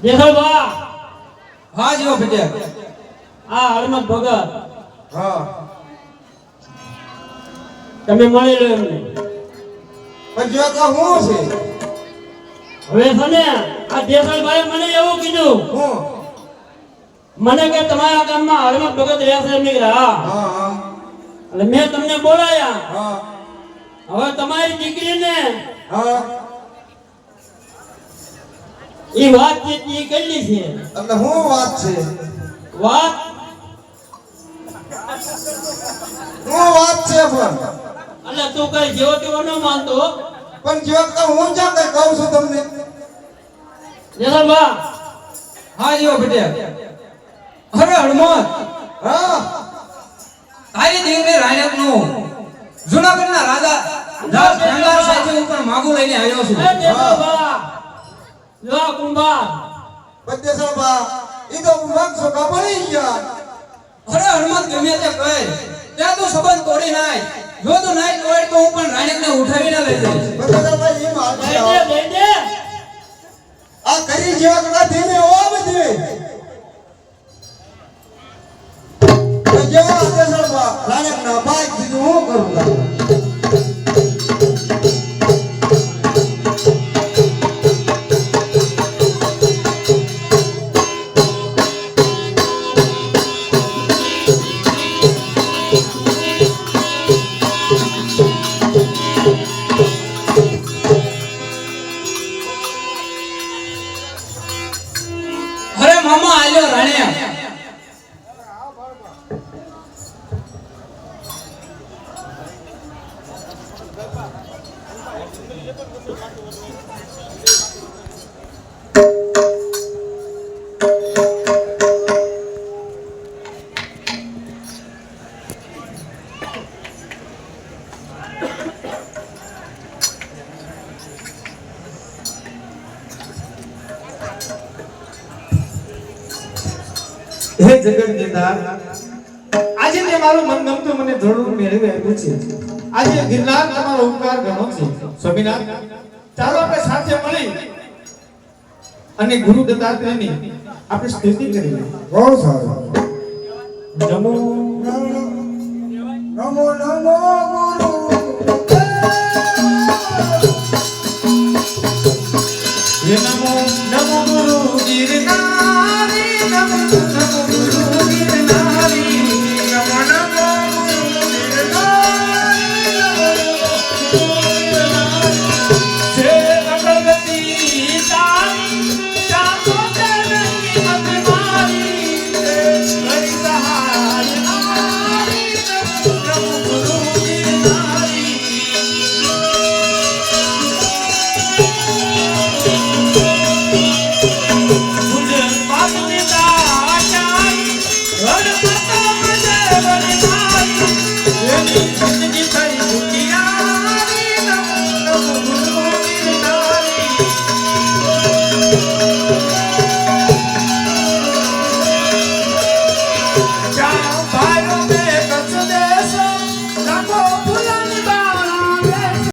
જેસલબા હા જીવો ભજે આ હરમત ભગત હા તમે મળી લો એમને પણ જો તો હું છે હવે સને આ જેસલભાઈ મને એવું કીધું હું મને કે તમારા ગામમાં હરમત ભગત રહે છે એમને કીધું હા હા હા એટલે મેં તમને બોલાયા હા હવે તમારી દીકરીને હા ઈ વાત જે ઈ કેટલી છે એટલે હું વાત છે વાત હું વાત છે પણ એટલે તું કઈ જેવો તેવો ન માનતો પણ જો તો હું જા કઈ કહું છું તમને જેસલબા હા જીવો ભજે અરે હનુમાન હા તારી દીકરી રાયક નું જુનાગઢના રાજા જંગાર સાથે ઉપર માગું લઈને આવ્યો છું એ જેસલબા જો કુંભાર બદ્દેસબા ઈ તો મગ સોકા પડી ગયા અરે હનુમાન ગમે તે કહે ત્યાં તો સંબંધ તોડી નાય જો તો નાય તોડ તો હું પણ રાયકને ઉઠાવીને લઈ જઈશ બદ્દેસબા ઈ માર દે દે આ કરી જેવા કડા ધીમે ઓ બધી તો જેવા બદ્દેસબા રાયકના બાઈક દીધું હું કરું મામા આલ્યો રાણ્યા હે જગતનાથ આજે તે મારું મન ગમતું મને ધોળું મેળવી આવ્યું છે આજે ગિરનાર તમારો ઉપકાર ઘણો છે સ્વામીનાથ ચાલો આપણે સાથે મળી અને ગુરુ દત્તાત્રેયની આપણે સ્તુતિ કરીએ બહુ સારું નમો નમો નમો